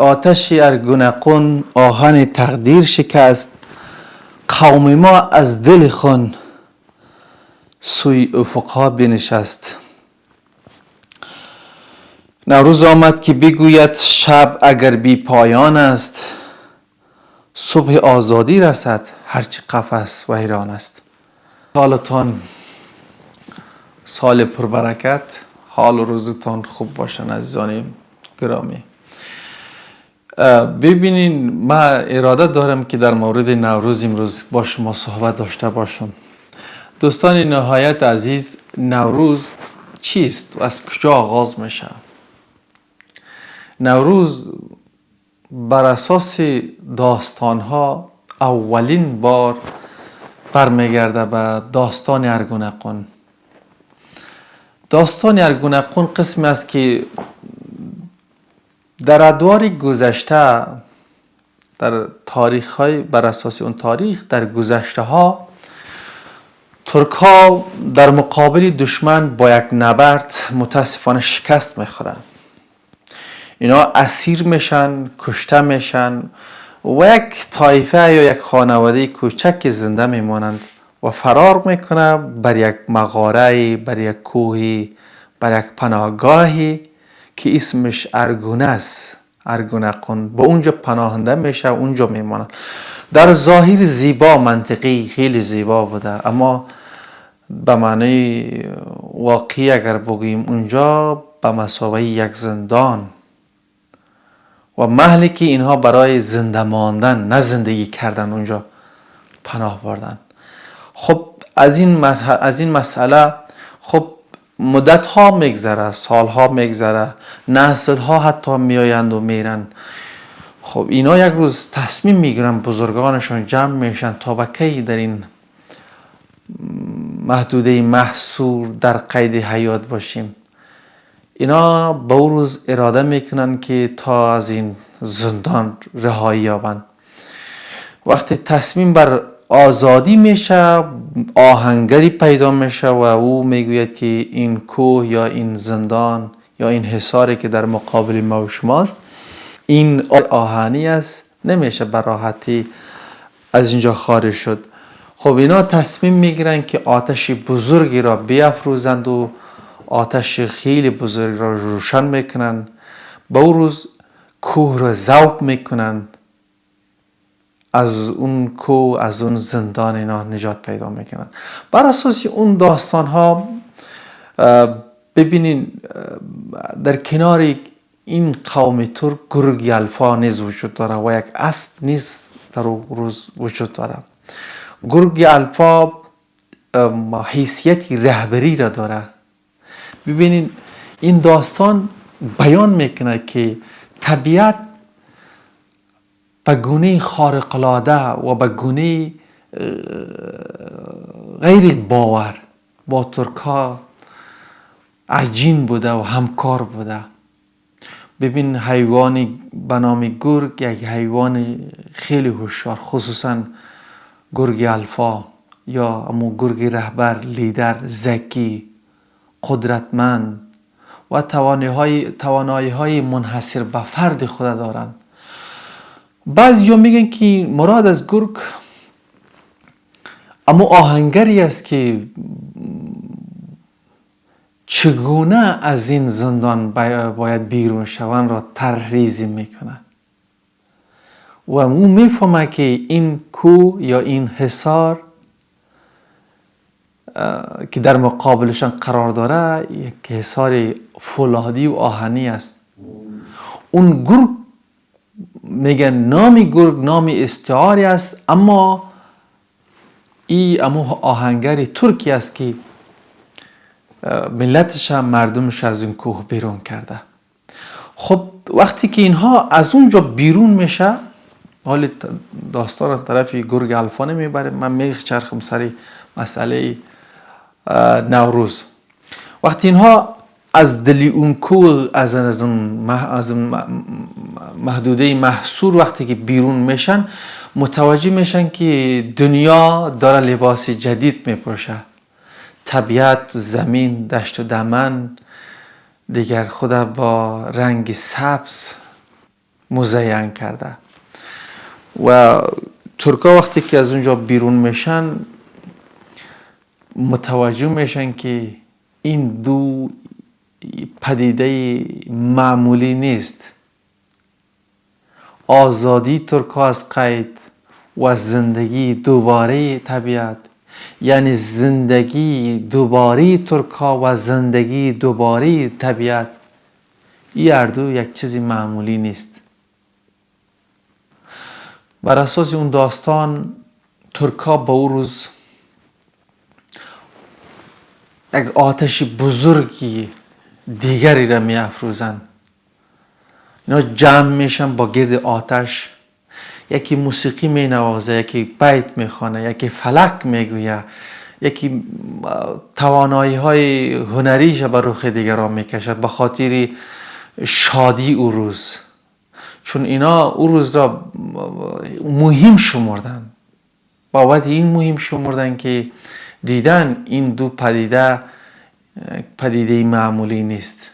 آتشی ارگونقون آهن تقدیر شکست. قوم ما از دل خون سوی افقها بنشست. نوروز آمد که بگوید شب اگر بی پایان است، صبح آزادی رسد هرچی قفس ویران است. سالتان سال پربرکت، حال و روزتان خوب باشن عزیزان گرامی. ببینین من اراده دارم که در مورد نوروز امروز با شما صحبت داشته باشم. دوستان نهایت عزیز، نوروز چیست و از کجا آغاز میشه؟ نوروز بر اساس داستانها اولین بار برمیگرده به داستان ارگونقون. داستان ارگونقون قسمی است که در ادوار گذشته، در تاریخ های بر اساس اون تاریخ، در گذشته ها ترک ها در مقابل دشمن با یک نبرد متاسفانه شکست میخورن. اینا اسیر میشن، کشته میشن و یک طایفه یا یک خانواده کوچک زنده میمانند و فرار میکنه بر یک مغاره، بر یک کوهی، بر یک پناهگاهی که اسمش ارگونه است. ارگونقون با اونجا پناهنده میشه، اونجا میمانه. در ظاهر زیبا، منطقی، خیلی زیبا بوده، اما به معنی واقعی اگر بگوییم اونجا به مثابه یک زندان و محلی که اینها برای زنده ماندن نه زندگی کردن اونجا پناه بردن. خب از این مسئله خب مدت ها میگذره، سال ها میگذره، نسل ها حتی میآیند و میرن. خب اینا یک روز تصمیم میگیرن، بزرگانشون جمع میشن تا به کی در این محدوده محصور در قید حیات باشیم. اینا به اون روز اراده میکنن که تا از این زندان رهایی یابند. وقتی تصمیم بر آزادی میشه، آهنگری پیدا میشه و او میگوید که این کوه یا این زندان یا این حصاری که در مقابل ما و شماست، این آهنی است، نمیشه به راحتی از اینجا خارج شد. خب اینا تصمیم میگیرن که آتش بزرگی را بیافروزند و آتش خیلی بزرگ را روشن میکنن. با اون روز کوه را ذوب میکنن، از اون کوه، از اون زندان اینا نجات پیدا میکنن. بر اساس اون داستان ها ببینین در کنار این قوم ترک گرگ الفا نیز وجود داره و یک اسب نیز در اون روز وجود داره. گرگ الفا حیثیت رهبری را داره. ببینین این داستان بیان میکنه که طبیعت به گونه خارق العاده و به گونه غیر باور با ترکا عجین بوده و همکار بوده. ببین حیوانی به نام گرگ یک حیوان خیلی هوشیار، خصوصا گرگ الفا یا امو گرگ رهبر، لیدر، ذکی، قدرتمند و توانایی های منحصر به فرد خود دارند. بعضیا میگن که مراد از گرگ اما آهنگری است که چگونه از این زندان باید بیرون شوند را طرحریزی میکنه و او میفهمه که این کوه یا این حصار که در مقابلشان قرار داره یک حصار فولادی و آهنی است. اون گرگ میگن نامی گرگ نامی استعاری است، اما این آهنگری ترکی است که ملتش هم مردمش از این کوه بیرون کرده. خب وقتی که اینها از اونجا بیرون میشه، حال داستان طرف گرگ الفا نمیبره، من میچرخم سری مسئله نوروز. وقتی اینها از دلی اون کوه، از محدوده محصور وقتی که بیرون میشن، متوجه میشن که دنیا داره لباس جدید میپوشه. طبیعت، زمین، دشت و دمن دیگر خود با رنگ سبز مزین کرده. و ترکا وقتی که از اونجا بیرون میشن متوجه میشن که این دو پدیده معمولی نیست. آزادی ترکا از قید و زندگی دوباره طبیعت، یعنی زندگی دوباره ترکا و زندگی دوباره طبیعت، این هر دو یک چیزی معمولی نیست. بر اساس اون داستان ترکا به اون روز یک آتش بزرگی دیگری را می افروزند. اینا جمع میشن با گرد آتش، یکی موسیقی می نوازه، یکی بیت می خوانه، یکی فلک می گویه، یکی توانایی های هنریش به رخ دیگران می کشد به خاطر شادی او روز. چون اینا او روز را مهم شمردن، بابت این مهم شمردن که دیدن این دو پدیده معمولی نیست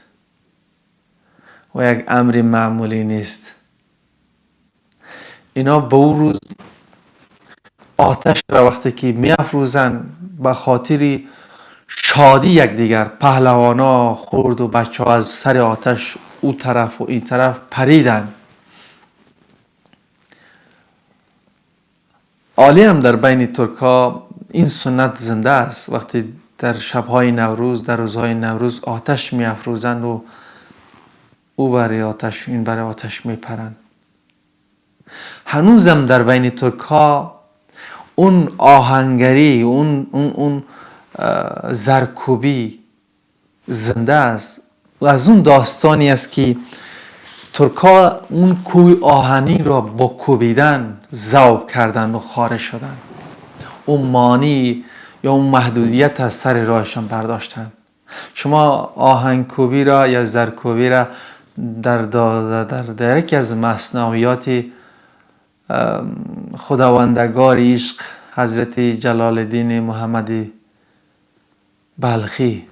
و یک امر معمولی نیست. اینا به اون روز آتش را وقتی که می افروزن به خاطر شادی یکدیگر، پهلوانا خورد و بچه ها از سر آتش او طرف و این طرف پریدن. عالی هم در بین ترکا این سنت زنده است، وقتی در شبهای نوروز، در روزهای نوروز آتش می افروزند و او برای آتش، این برای آتش می پرند. هنوزم در بین ترکا اون آهنگری، اون زرکوبی زنده است. و از اون داستانی است که ترکا اون کوی آهنی را با کوبیدن ذوب کردن و خارج شدن. اون مانی یا اون محدودیت از سر راهشان برداشتن. شما آهنگ کوبی را یا زرکوبی را در یکی از مثنویات خداوندگار عشق حضرت جلال الدین محمد بلخی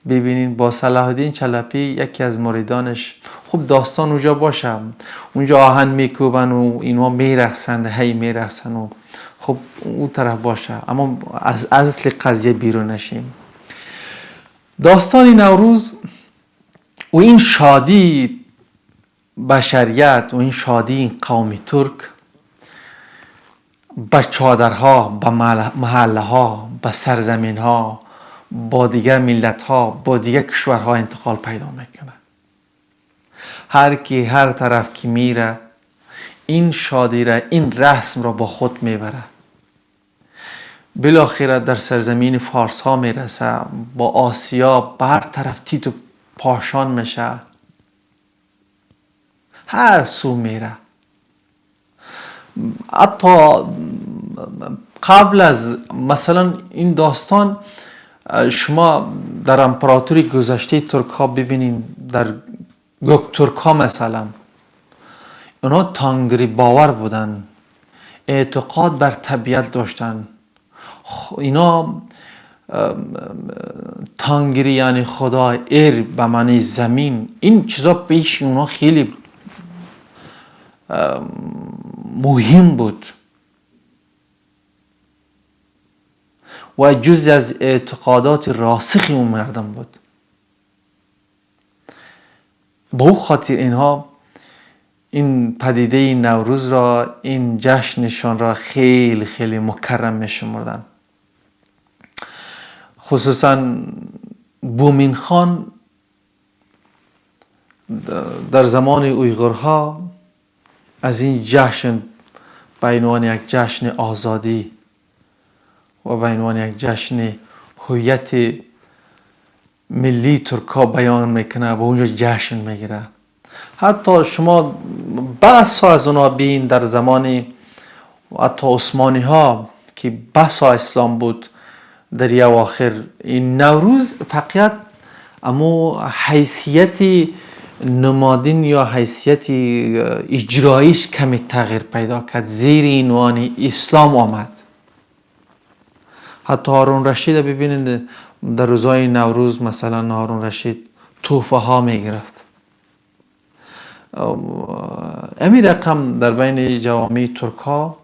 ببینین با صلاح الدین چلپی یکی از مریدانش، خب داستان اونجا باشه، اونجا آهن میکوبن و اینها میرقصند، هی میرقصن و خب اون طرف باشه، اما از اصل قضیه بیرون نشیم. داستان نوروز و این شادی بشریت و این شادی این قوم ترک به چادرها، به محله ها، به سرزمین ها، با دیگر ملت ها، با دیگر کشورها انتقال پیدا میکنه. هر کی هر طرف که میره این شادی را، این رسم را با خود میبره. بالاخره در سرزمین فارس ها میرسه، با آسیا به هر طرف تیت و پاشان میشه، هر سو میره. حتی قبل از مثلا این داستان شما در امپراتوری گذشته ترک ها ببینین، در گوک ترک ها مثلا اونا تانگری باور بودن، اعتقاد بر طبیعت داشتن. اینا تانگری یعنی خدا، ایر به معنی زمین، این چیزا پیش اونا خیلی مهم بود و جزء از اعتقادات راسخ اون مردم بود. به اون خاطر اینها این پدیده نوروز را، این جشنشان را خیلی خیلی مکرم میشمردن. خصوصا بومین خان در زمان اویغورها از این جشن به عنوان یک جشن آزادی و به عنوان یک جشن هویت ملی ترکا بیان میکنه و اونجا جشن میگیره. حتی شما بسا از اونا بین در زمان حتی عثمانی ها که بسا اسلام بود در یه اواخر، این نوروز فقط اما حیثیت نمادین یا حیثیت اجرایش کمی تغییر پیدا کرد، زیر عنوان اسلام آمد. حتی هارون رشید ببینید در روزهای نوروز مثلا هارون رشید توفه ها می گرفت. همین رقم در بین جوامع ترک ها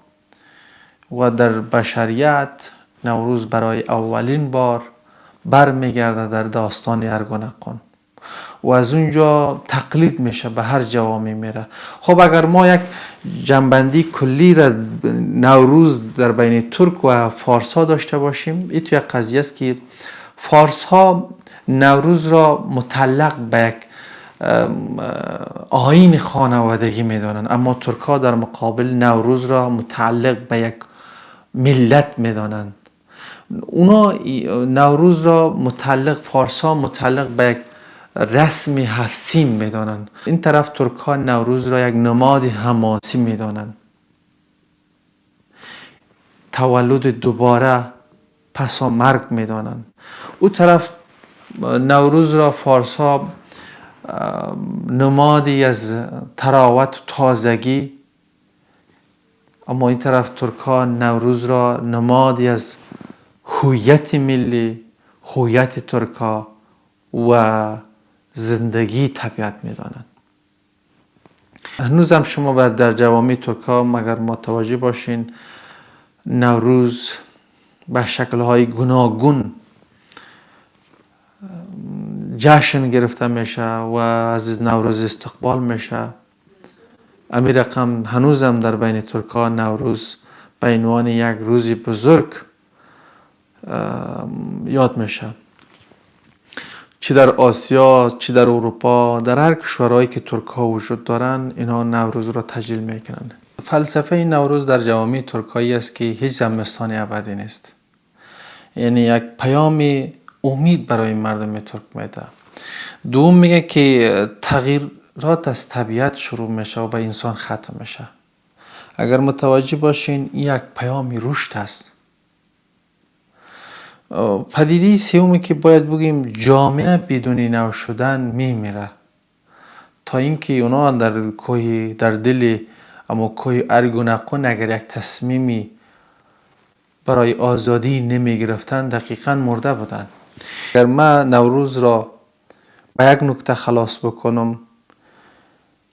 و در بشریت نوروز برای اولین بار برمیگرده در داستان ارگونقون و از اونجا تقلید میشه، به هر جوامع میره. خب اگر ما یک جنبندی کلی را نوروز در بین ترک و فارس ها داشته باشیم، این تو یک قضیه است که فارس ها نوروز را متعلق به یک آیین خانوادگی میدانند، اما ترک ها در مقابل نوروز را متعلق به یک ملت میدانند. اونا نوروز را متعلق، فارس ها متعلق به یک رسم 7 سین میدانند. این طرف ترک ها نوروز را یک نماد حماسی میدانند، تولد دوباره پس از مرگ میدانند. او طرف نوروز را فارس ها نمادی از تراوت و تازگی، اما این طرف ترک ها نوروز را نمادی از هویت ملی، هویت ترک ها و زندگی طبیعت میدانند. هنوز هم شما در جوامع ترک ها مگر متوجه باشین نوروز به شکل‌های گوناگون جشن گرفته میشه و از نوروز استقبال میشه. امی رقم هنوز هم در بین ترک ها نوروز به عنوان یک روز بزرگ یاد میشه. چی در آسیا، چی در اروپا، در هر کشورهایی که ترک ها وجود دارن، اینا نوروز را تجلیل میکنن. فلسفه این نوروز در جوامع ترکایی است که هیچ زمستانی ابدی نیست، یعنی یک پیام امید برای مردم ترک میده. دوم میگه که تغییرات از طبیعت شروع میشه و به انسان ختم میشه. اگر متوجه باشین این یک پیام رشد است. پدیده سومی که باید بگیم جامعه بدون نو شدن میمیره، تا اینکه اونا در کوه، در دل اما کوه ارگونقون اگر یک تصمیمی برای آزادی نمی گرفتن دقیقا مرده بودن. اگر من نوروز را به یک نکته خلاص بکنم،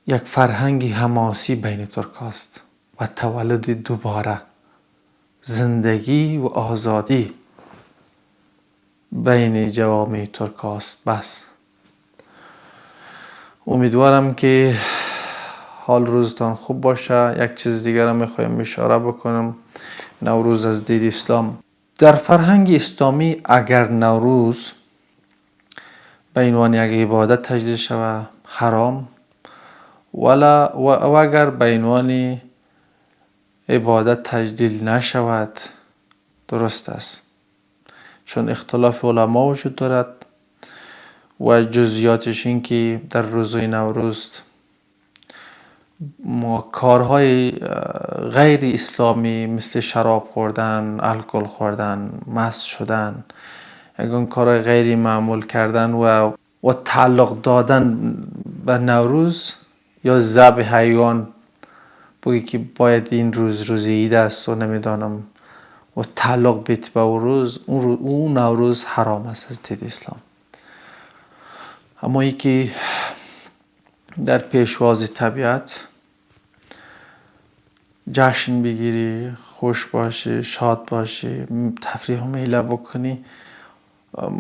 یک فرهنگ حماسی بین ترک است و تولد دوباره، زندگی و آزادی بین جوامع ترک است. بس امیدوارم که حال روزتان خوب باشه. یک چیز دیگر هم میخوایم اشاره بکنم. نوروز از دید اسلام، در فرهنگ اسلامی اگر نوروز به عنوان یک عبادت تجلیل شود حرام، و اگر به عنوان عبادت تجلیل نشود درست است، چون اختلاف علما وجود دارد و جزئیاتش این که در روزهای نوروز کارهای غیر اسلامی مثل شراب خوردن، الکل خوردن، مست شدن، یگان کارهای غیر معمول کردن و تعلق دادن به نوروز یا ذبح حیوان، بگی که باید این روز عید است و نمیدانم و تعلق بیت به روز، اون نوروز حرام است از دید اسلام. اما ای که در پیشواز طبیعت جشن بگیری، خوش باشی، شاد باشی، تفریح و میله بکنی،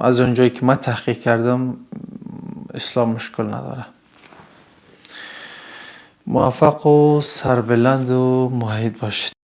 از اونجایی که من تحقیق کردم اسلام مشکل نداره. موفق و سربلند و محید باشید.